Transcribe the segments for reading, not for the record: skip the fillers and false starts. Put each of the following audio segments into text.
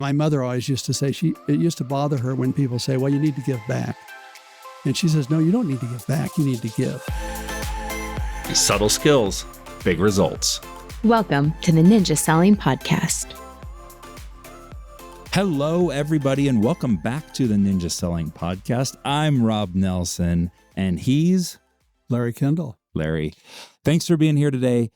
My mother always used to say, it used to bother her when people say, well, you need to give back. And she says, no, you don't need to give back. You need to give. Subtle skills, big results. Welcome to the Ninja Selling Podcast. Hello, everybody, and welcome back to the Ninja Selling Podcast. I'm Rob Nelson, and he's Larry Kendall. Larry. Thanks for being here today.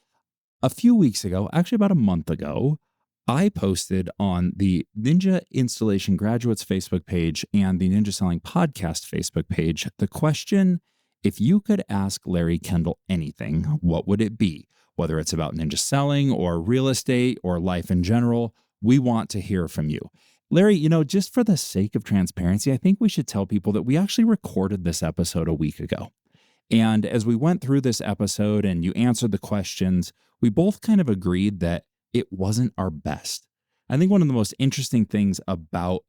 A few weeks ago, actually about a month ago, I posted on the Ninja Installation Graduates Facebook page and the Ninja Selling Podcast Facebook page the question, if you could ask Larry Kendall anything, what would it be? Whether it's about ninja selling or real estate or life in general, we want to hear from you. Larry, just for the sake of transparency, I think we should tell people that we actually recorded this episode a week ago. And as we went through this episode and you answered the questions, we both kind of agreed that it wasn't our best. I think one of the most interesting things about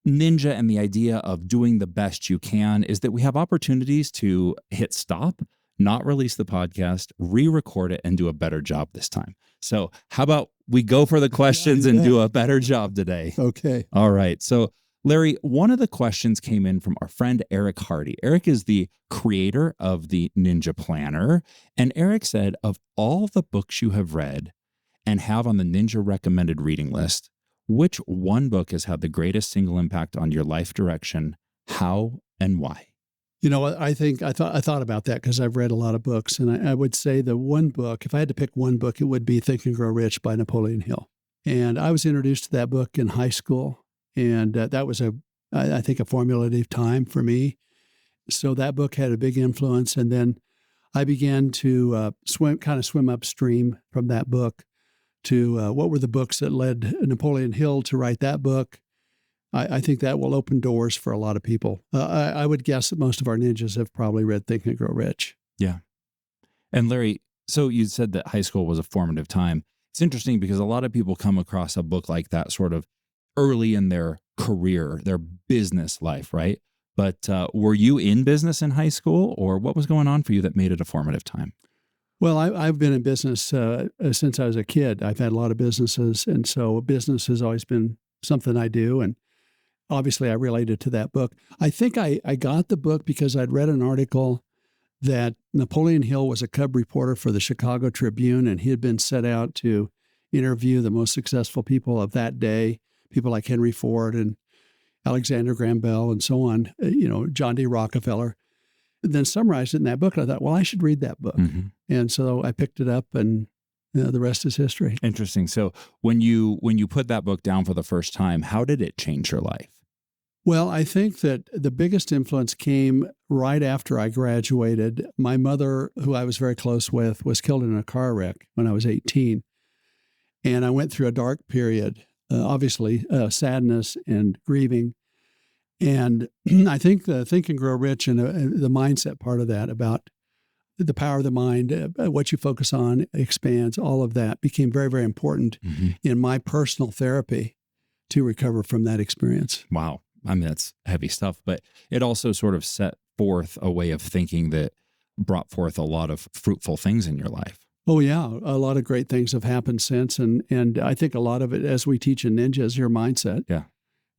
Ninja and the idea of doing the best you can is that we have opportunities to hit stop, not release the podcast, re-record it, and do a better job this time. So how about we go for the questions and do a better job today? Okay. All right. So Larry, one of the questions came in from our friend Eric Hardy. Eric is the creator of the Ninja Planner. And Eric said, of all the books you have read and have on the Ninja recommended reading list, which one book has had the greatest single impact on your life direction, how, and why? I thought about that because I've read a lot of books, and I would say the one book, if I had to pick one book, it would be Think and Grow Rich by Napoleon Hill. And I was introduced to that book in high school, and that was I think a formative time for me. So that book had a big influence, and then I began to swim upstream from that book to what were the books that led Napoleon Hill to write that book. I think that will open doors for a lot of people. I would guess that most of our ninjas have probably read Think and Grow Rich. Yeah. And Larry, so you said that high school was a formative time. It's interesting because a lot of people come across a book like that sort of early in their career, their business life, right? But were you in business in high school, or what was going on for you that made it a formative time? Well, I've been in business since I was a kid. I've had a lot of businesses, and so business has always been something I do. And obviously, I related to that book. I think I got the book because I'd read an article that Napoleon Hill was a cub reporter for the Chicago Tribune, and he had been set out to interview the most successful people of that day, people like Henry Ford and Alexander Graham Bell and so on, John D. Rockefeller. Then summarized it in that book. And I thought, well, I should read that book. Mm-hmm. And so I picked it up, and the rest is history. Interesting. So when you put that book down for the first time, how did it change your life? Well, I think that the biggest influence came right after I graduated. My mother, who I was very close with, was killed in a car wreck when I was 18. And I went through a dark period, obviously, sadness and grieving. And I think the Think and Grow Rich and the mindset part of that about the power of the mind, what you focus on expands, all of that became very, very important in my personal therapy to recover from that experience. Wow. I mean, that's heavy stuff, but it also sort of set forth a way of thinking that brought forth a lot of fruitful things in your life. Oh, yeah. A lot of great things have happened since. And I think a lot of it, as we teach in Ninja, is your mindset. Yeah.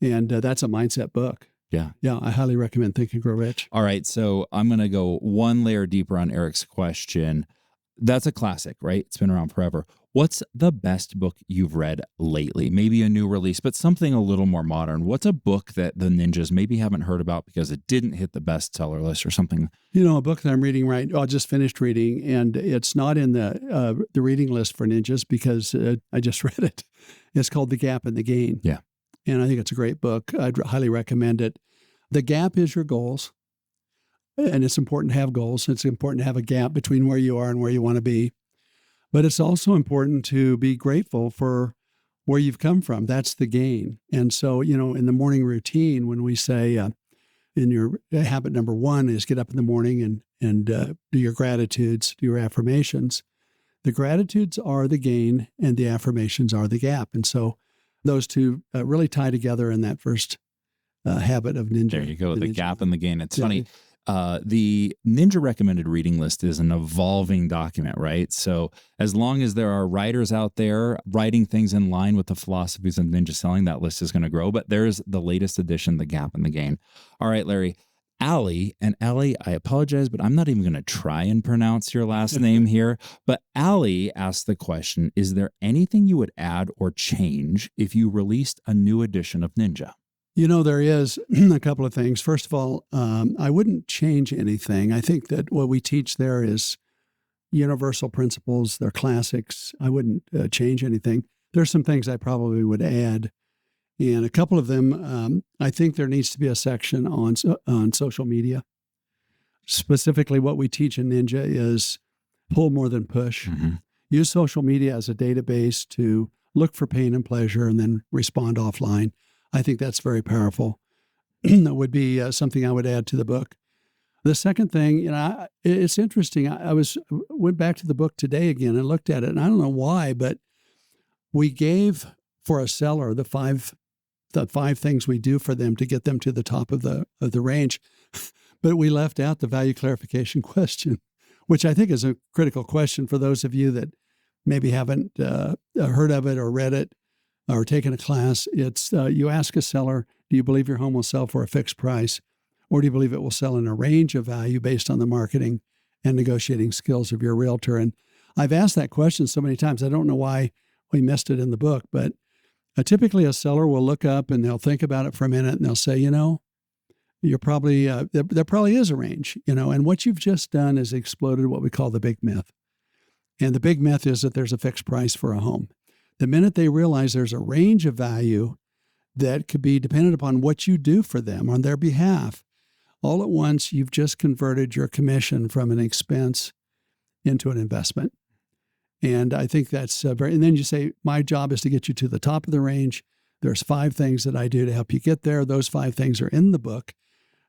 And that's a mindset book. Yeah. Yeah. I highly recommend Think and Grow Rich. All right. So I'm going to go one layer deeper on Eric's question. That's a classic, right? It's been around forever. What's the best book you've read lately? Maybe a new release, but something a little more modern. What's a book that the ninjas maybe haven't heard about because it didn't hit the bestseller list or something? A book that I'm reading I just finished reading, and it's not in the reading list for ninjas because I just read it. It's called The Gap and the Gain. Yeah. And I think it's a great book. I'd highly recommend it. The gap is your goals. And it's important to have goals. It's important to have a gap between where you are and where you want to be. But it's also important to be grateful for where you've come from. That's the gain. And so, in the morning routine, when we say in your habit number one is get up in the morning and do your gratitudes, do your affirmations. The gratitudes are the gain and the affirmations are the gap. And so those two really tie together in that first habit of Ninja. There you go, the gap and the gain. It's funny. The Ninja recommended reading list is an evolving document, right? So as long as there are writers out there writing things in line with the philosophies of Ninja selling, that list is going to grow. But there's the latest edition, The Gap in the Gain. All right, Larry. Allie, and Allie, I apologize, but I'm not even going to try and pronounce your last name here. But Allie asked the question, is there anything you would add or change if you released a new edition of Ninja? There is a couple of things. First of all, I wouldn't change anything. I think that what we teach there is universal principles. They're classics. I wouldn't change anything. There's some things I probably would add. And a couple of them, I think there needs to be a section on social media. Specifically, what we teach in Ninja is pull more than push. Mm-hmm. Use social media as a database to look for pain and pleasure and then respond offline. I think that's very powerful. That would be something I would add to the book. The second thing, it's interesting. I went back to the book today again and looked at it, and I don't know why, but we gave for a seller the five things we do for them to get them to the top of the range, but we left out the value clarification question, which I think is a critical question for those of you that maybe haven't heard of it or read it or taken a class. It's you ask a seller, do you believe your home will sell for a fixed price, or do you believe it will sell in a range of value based on the marketing and negotiating skills of your realtor? And I've asked that question so many times. I don't know why we missed it in the book, but typically a seller will look up and they'll think about it for a minute and they'll say, you're probably, there probably is a range, and what you've just done is exploded what we call the big myth. And the big myth is that there's a fixed price for a home. The minute they realize there's a range of value that could be dependent upon what you do for them on their behalf, all at once, you've just converted your commission from an expense into an investment. And I think that's and then you say, my job is to get you to the top of the range. There's 5 things that I do to help you get there. Those 5 things are in the book.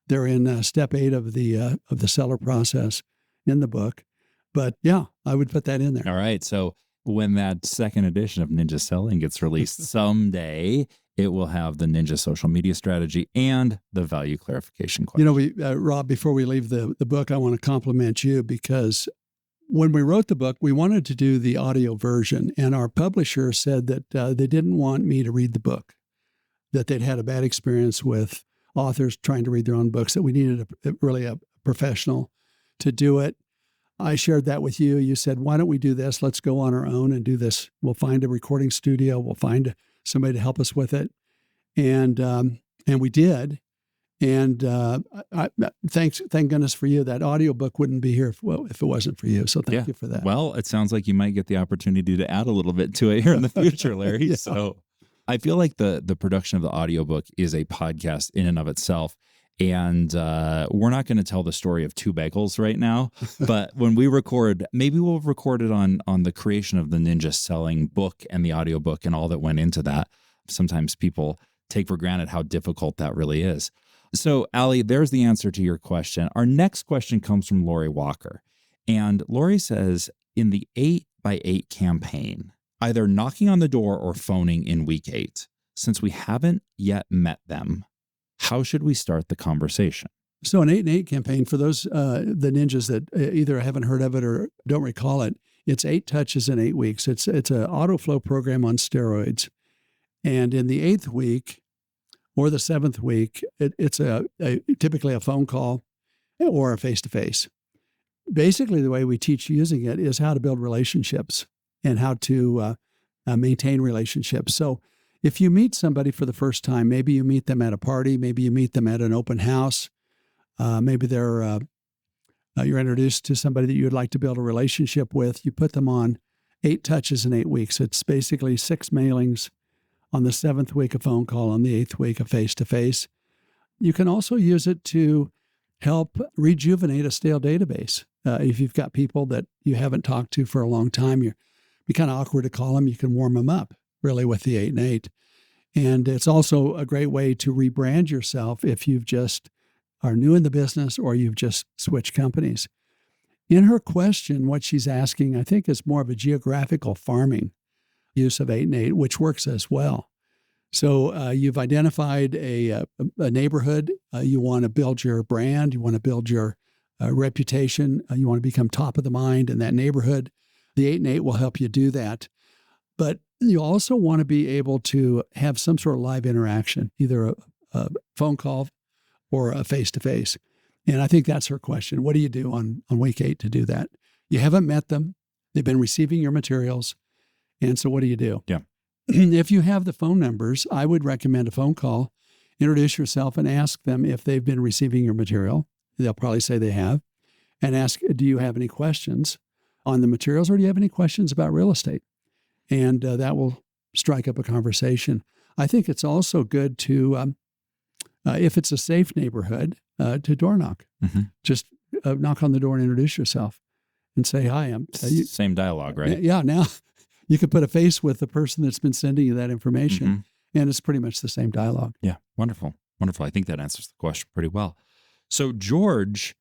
They're in step 8 of the seller process in the book. But yeah, I would put that in there. All right. So when that second edition of Ninja Selling gets released someday, it will have the Ninja social media strategy and the value clarification question. Rob, before we leave the book, I want to compliment you because when we wrote the book, we wanted to do the audio version, and our publisher said that they didn't want me to read the book, that they'd had a bad experience with authors trying to read their own books, that we needed a professional to do it. I shared that with you. You said, why don't we do this? Let's go on our own and do this. We'll find a recording studio. We'll find somebody to help us with it. And we did. And thank goodness for you. That audiobook wouldn't be here if it wasn't for you. So thank you for that. Well, it sounds like you might get the opportunity to add a little bit to it here in the future, Larry. Yeah. So I feel like the production of the audiobook is a podcast in and of itself. And we're not going to tell the story of 2 bagels right now, but when we record, maybe we'll record it on the creation of the Ninja Selling book and the audiobook and all that went into that. Sometimes people take for granted how difficult that really is. So, Allie, there's the answer to your question. Our next question comes from Lori Walker. And Lori says, in the 8x8 campaign, either knocking on the door or phoning in week 8, since we haven't yet met them, how should we start the conversation? So an 8x8 campaign, for those, the ninjas that either haven't heard of it or don't recall it, it's 8 touches in 8 weeks. It's an auto flow program on steroids. And in the 8th week or the 7th week, it's typically a phone call or a face-to-face. Basically, the way we teach using it is how to build relationships and how to maintain relationships. So if you meet somebody for the first time, maybe you meet them at a party, maybe you meet them at an open house, maybe you're introduced to somebody that you'd like to build a relationship with, you put them on 8 touches in 8 weeks. It's basically 6 mailings, on the 7th week a phone call, on the 8th week a face-to-face. You can also use it to help rejuvenate a stale database. If you've got people that you haven't talked to for a long time, it'd be kind of awkward to call them. You can warm them up really with the 8 and 8. And it's also a great way to rebrand yourself if you've just are new in the business or you've just switched companies. In her question, what she's asking, I think, is more of a geographical farming use of 8 and 8, which works as well. So you've identified a neighborhood. You want to build your brand. You want to build your reputation. You want to become top of the mind in that neighborhood. The 8 and 8 will help you do that. But you also want to be able to have some sort of live interaction, either a phone call or a face-to-face. And I think that's her question. What do you do on week 8 to do that? You haven't met them. They've been receiving your materials. And so what do you do? Yeah. If you have the phone numbers, I would recommend a phone call. Introduce yourself and ask them if they've been receiving your material. They'll probably say they have. And ask, do you have any questions on the materials, or do you have any questions about real estate? And that will strike up a conversation. I think it's also good to, if it's a safe neighborhood, to door knock. Mm-hmm. Just knock on the door and introduce yourself and say, hi, I'm... Same dialogue, right? Yeah, now you could put a face with the person that's been sending you that information, Mm-hmm. and it's pretty much the same dialogue. Yeah, wonderful. Wonderful. I think that answers the question pretty well. So George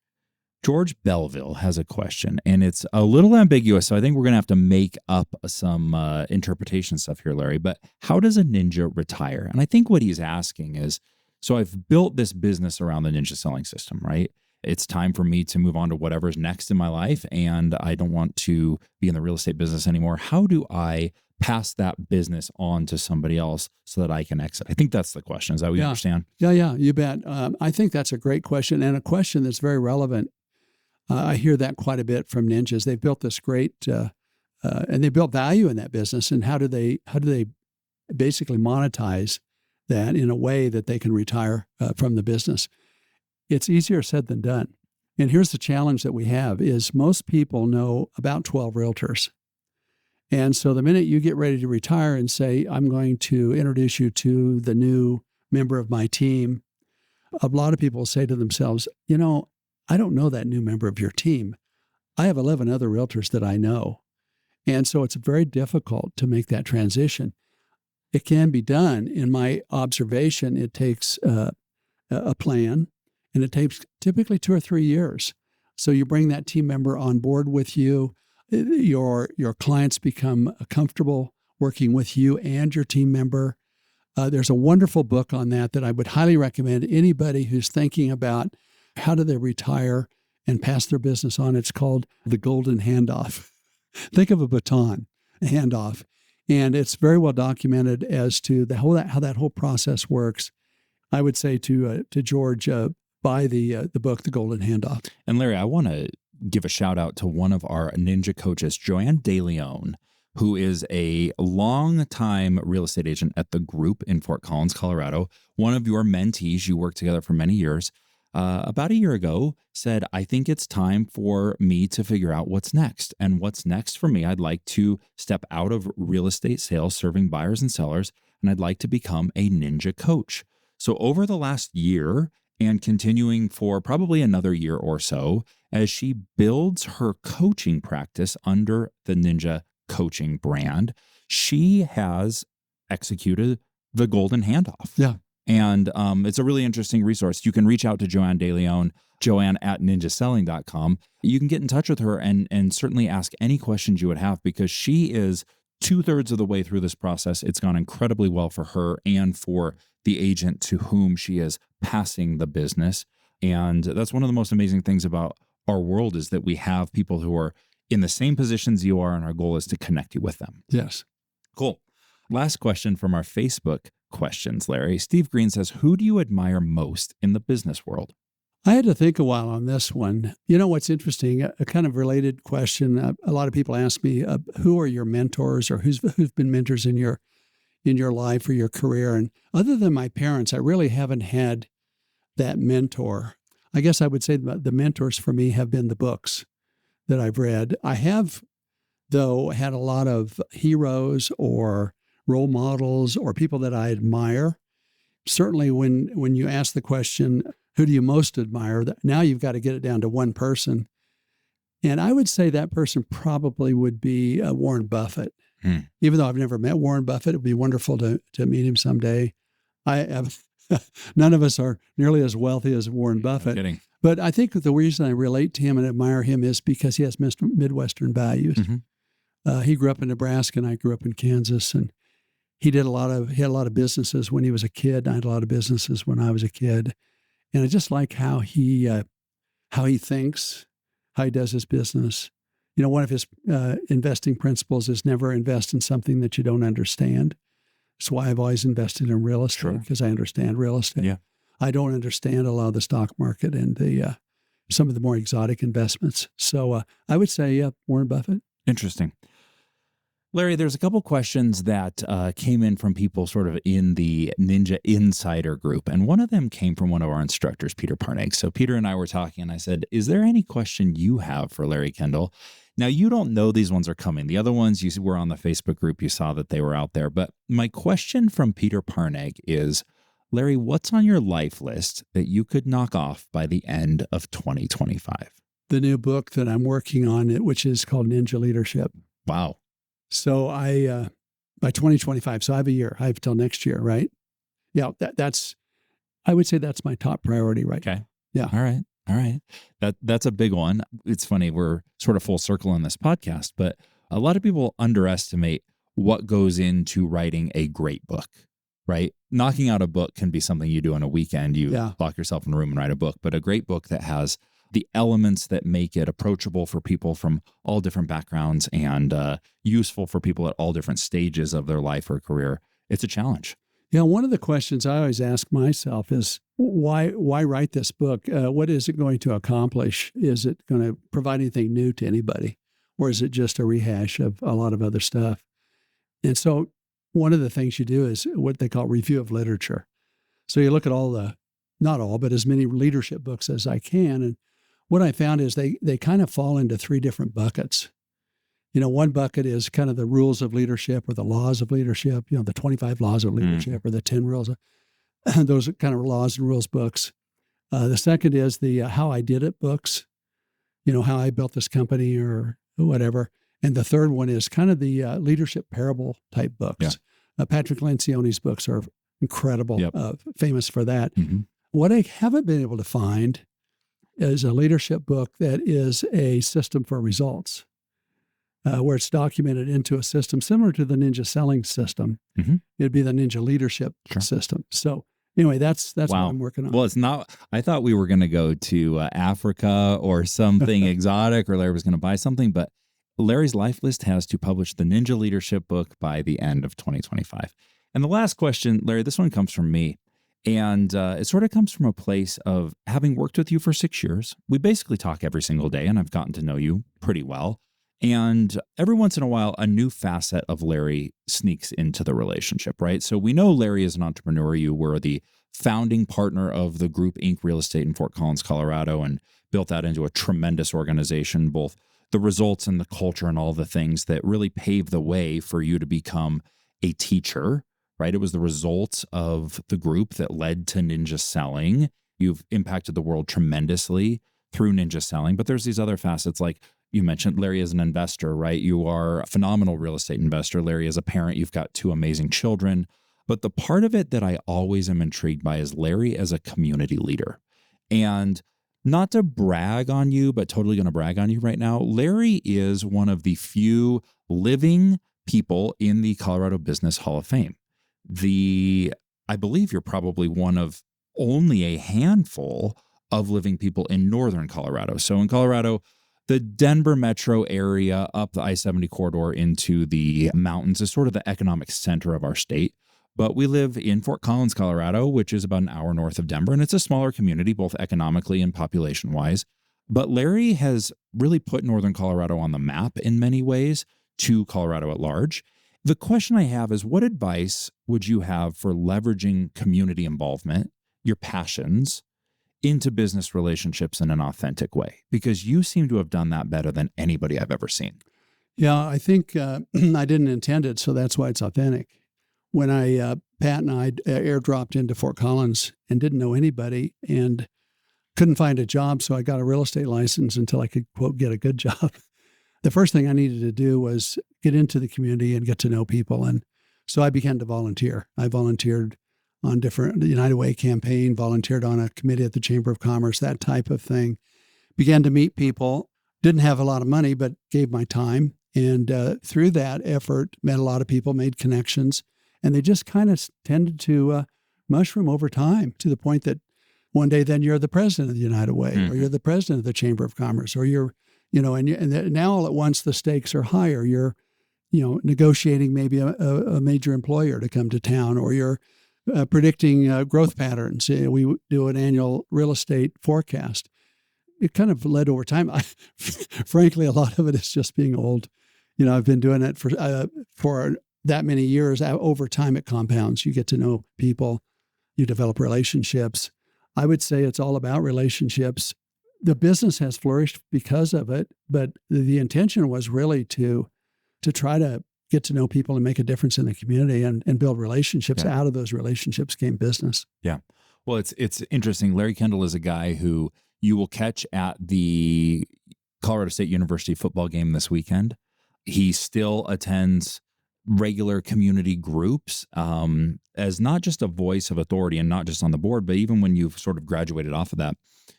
Belleville has a question, and it's a little ambiguous, so I think we're going to have to make up some interpretation stuff here, Larry. But how does a ninja retire? And I think what he's asking is, so I've built this business around the ninja selling system, right? It's time for me to move on to whatever's next in my life, and I don't want to be in the real estate business anymore. How do I pass that business on to somebody else so that I can exit? I think that's the question. Is that what you understand? Yeah, you bet. I think that's a great question, and a question that's very relevant. I hear that quite a bit from ninjas. They've built this great, and they built value in that business. And how do they basically monetize that in a way that they can retire from the business? It's easier said than done. And here's the challenge that we have is most people know about 12 realtors. And so the minute you get ready to retire and say, I'm going to introduce you to the new member of my team, a lot of people say to themselves, I don't know that new member of your team. I have 11 other realtors that I know. And so it's very difficult to make that transition. It can be done. In my observation, it takes a plan, and it takes typically 2 or 3 years. So you bring that team member on board with you. Your clients become comfortable working with you and your team member. There's a wonderful book on that I would highly recommend anybody who's thinking about how do they retire and pass their business on. It's called The Golden Handoff. Think of a baton, a handoff. And it's very well documented as to how that whole process works. I would say to George, buy the book, The Golden Handoff. And Larry, I want to give a shout out to one of our ninja coaches, Joanne DeLeon, who is a long-time real estate agent at the Group in Fort Collins, Colorado. One of your mentees, you worked together for many years. About a year ago, said, I think it's time for me to figure out what's next. And what's next for me, I'd like to step out of real estate sales, serving buyers and sellers, and I'd like to become a ninja coach. So over the last year, and continuing for probably another year or so, as she builds her coaching practice under the Ninja Coaching brand, she has executed the Golden Handoff. Yeah. And it's a really interesting resource. You can reach out to Joanne DeLeon, joanne@ninjaselling.com. You can get in touch with her and certainly ask any questions you would have, because she is 2/3 of the way through this process. It's gone incredibly well for her and for the agent to whom she is passing the business. And that's one of the most amazing things about our world, is that we have people who are in the same positions you are, and our goal is to connect you with them. Yes. Cool. Last question from our Facebook questions, Larry. Steve Green says, who do you admire most in the business world? I had to think a while on this one. You know what's interesting? A kind of related question. A lot of people ask me, who are your mentors, or who've been mentors in your life or your career? And other than my parents, I really haven't had that mentor. I guess I would say the mentors for me have been the books that I've read. I have, though, had a lot of heroes or role models or people that I admire. Certainly when you ask the question, who do you most admire? Now you've got to get it down to one person. And I would say that person probably would be Warren Buffett. Even though I've never met Warren Buffett, it would be wonderful to meet him someday. None of us are nearly as wealthy as Warren Buffett. No kidding. But I think the reason I relate to him and admire him is because he has Midwestern values. Mm-hmm. He grew up in Nebraska and I grew up in Kansas. And he had a lot of businesses when he was a kid. I had a lot of businesses when I was a kid. And I just like how he thinks, how he does his business. One of his investing principles is never invest in something that you don't understand. That's why I've always invested in real estate, because I understand real estate. Yeah. I don't understand a lot of the stock market and the some of the more exotic investments. So I would say Warren Buffett. Interesting. Larry, there's a couple questions that came in from people sort of in the Ninja Insider group. And one of them came from one of our instructors, Peter Parnig. So Peter and I were talking, and I said, is there any question you have for Larry Kendall? Now, you don't know these ones are coming. The other ones, you were on the Facebook group, you saw that they were out there. But my question from Peter Parnig is, Larry, what's on your life list that you could knock off by the end of 2025? The new book that I'm working on, which is called Ninja Leadership. Wow. So I, by 2025, so I have a year. I have till next year, right? Yeah, I would say that's my top priority right now. Yeah. All right. That's a big one. It's funny, we're sort of full circle in this podcast, but a lot of people underestimate what goes into writing a great book, right? Knocking out a book can be something you do in a weekend. You lock yourself in a room and write a book, but a great book that has the elements that make it approachable for people from all different backgrounds and useful for people at all different stages of their life or career, it's a challenge. Yeah, one of the questions I always ask myself is, why write this book? What is it going to accomplish? Is it going to provide anything new to anybody? Or is it just a rehash of a lot of other stuff? And so one of the things you do is what they call review of literature. So you look at not all, but as many leadership books as I can. And what I found is they kind of fall into three different buckets. One bucket is kind of the rules of leadership or the laws of leadership, the 25 laws of leadership or the 10 rules. Those are kind of laws and rules books. The second is the how I did it books, how I built this company or whatever. And the third one is kind of the leadership parable type books. Yeah. Patrick Lencioni's books are incredible, famous for that. Mm-hmm. What I haven't been able to find is a leadership book that is a system for results. Where it's documented into a system similar to the Ninja selling system. Mm-hmm. It'd be the Ninja leadership system. So anyway, that's what I'm working on. Well, it's not, I thought we were going to go to Africa or something exotic, or Larry was going to buy something, but Larry's life list has to publish the Ninja leadership book by the end of 2025. And the last question, Larry, this one comes from me. And it sort of comes from a place of having worked with you for 6 years. We basically talk every single day, and I've gotten to know you pretty well. And every once in a while, a new facet of Larry sneaks into the relationship, right? So we know Larry is an entrepreneur. You were the founding partner of the Group Inc. Real Estate in Fort Collins, Colorado, and built that into a tremendous organization, both the results and the culture and all the things that really paved the way for you to become a teacher, right? It was the results of the group that led to Ninja Selling. You've impacted the world tremendously through Ninja Selling, but there's these other facets like you mentioned Larry as an investor, right? You are a phenomenal real estate investor. Larry as a parent, you've got 2 amazing children. But the part of it that I always am intrigued by is Larry as a community leader. And not to brag on you, but totally going to brag on you right now, Larry is one of the few living people in the Colorado Business Hall of Fame. I believe you're probably one of only a handful of living people in northern Colorado. So in Colorado, the Denver metro area up the I-70 corridor into the mountains is sort of the economic center of our state. But we live in Fort Collins, Colorado, which is about an hour north of Denver. And it's a smaller community, both economically and population-wise. But Larry has really put northern Colorado on the map in many ways to Colorado at large. The question I have is, what advice would you have for leveraging community involvement, your passions, into business relationships in an authentic way? Because you seem to have done that better than anybody I've ever seen. Yeah, I think I didn't intend it, so that's why it's authentic. When Pat and I airdropped into Fort Collins and didn't know anybody and couldn't find a job, so I got a real estate license until I could, quote, get a good job. The first thing I needed to do was get into the community and get to know people. And so I began to volunteer. I volunteered on the United Way campaign, volunteered on a committee at the Chamber of Commerce, that type of thing. Began to meet people, didn't have a lot of money, but gave my time. And through that effort, met a lot of people, made connections. And they just kind of tended to mushroom over time to the point that one day then you're the president of the United Way, or you're the president of the Chamber of Commerce, or you're, and now all at once the stakes are higher. You're, negotiating maybe a major employer to come to town, or you're predicting growth patterns. We do an annual real estate forecast. It kind of led over time. Frankly, a lot of it is just being old. I've been doing it for that many years. Over time, it compounds. You get to know people. You develop relationships. I would say it's all about relationships. The business has flourished because of it, but the intention was really to try to get to know people and make a difference in the community and build relationships. Yeah. Out of those relationships came business. Yeah. Well, it's interesting. Larry Kendall is a guy who you will catch at the Colorado State University football game this weekend. He still attends regular community groups as not just a voice of authority and not just on the board, but even when you've sort of graduated off of that,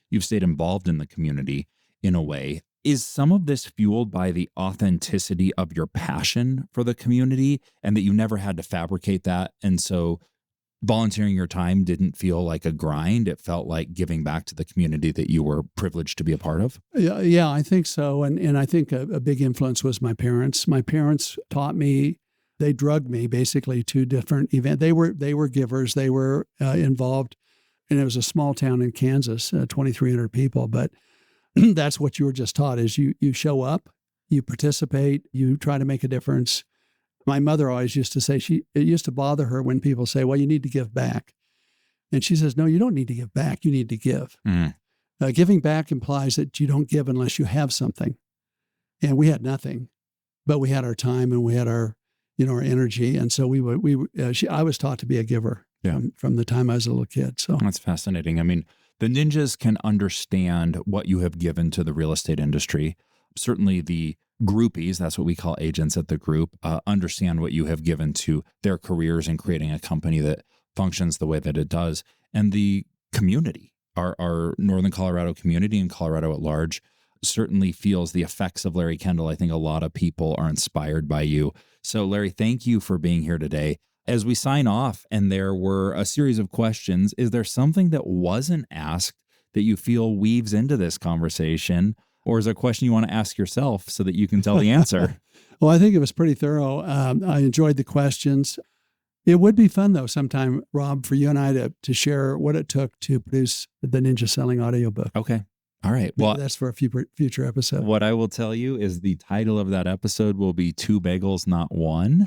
you've stayed involved in the community in a way. Is some of this fueled by the authenticity of your passion for the community and that you never had to fabricate that? And so volunteering your time didn't feel like a grind. It felt like giving back to the community that you were privileged to be a part of? Yeah, I think so. And I think a big influence was my parents. My parents taught me, they drugged me basically to different events. They were givers. They were involved. And it was a small town in Kansas, 2,300 people. But that's what you were just taught is you show up, you participate, you try to make a difference. My mother always used to say, it used to bother her when people say, well, you need to give back. And she says, no, you don't need to give back. You need to give. Mm-hmm. Giving back implies that you don't give unless you have something. And we had nothing, but we had our time and we had our energy. And so I was taught to be a giver from the time I was a little kid. So that's fascinating. I mean, the ninjas can understand what you have given to the real estate industry. Certainly the groupies, that's what we call agents at the group, understand what you have given to their careers in creating a company that functions the way that it does. And the community, our Northern Colorado community and Colorado at large, certainly feels the effects of Larry Kendall. I think a lot of people are inspired by you. So Larry, thank you for being here today. As we sign off, and there were a series of questions, is there something that wasn't asked that you feel weaves into this conversation? Or is there a question you want to ask yourself so that you can tell the answer? Well, I think it was pretty thorough. I enjoyed the questions. It would be fun, though, sometime, Rob, for you and I to share what it took to produce the Ninja Selling audiobook. Okay. All right. Well, that's for a future episode. What I will tell you is the title of that episode will be Two Bagels, Not One.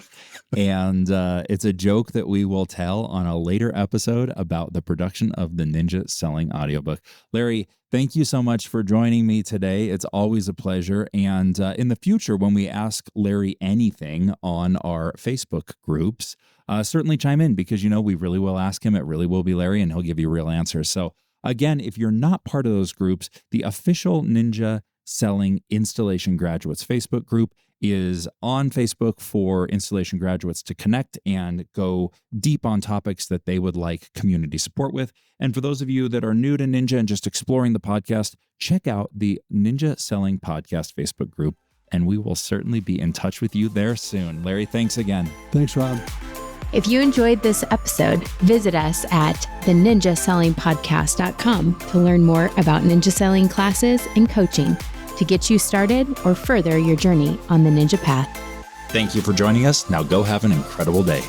And it's a joke that we will tell on a later episode about the production of the Ninja Selling audiobook. Larry, thank you so much for joining me today. It's always a pleasure. And in the future, when we ask Larry anything on our Facebook groups, certainly chime in because, we really will ask him. It really will be Larry, and he'll give you real answers. So again, if you're not part of those groups, the official Ninja Selling Installation Graduates Facebook group is on Facebook for installation graduates to connect and go deep on topics that they would like community support with. And for those of you that are new to Ninja and just exploring the podcast, check out the Ninja Selling Podcast Facebook group, and we will certainly be in touch with you there soon. Larry, thanks again. Thanks, Rob. If you enjoyed this episode, visit us at theninjasellingpodcast.com to learn more about ninja selling classes and coaching to get you started or further your journey on the ninja path. Thank you for joining us. Now go have an incredible day.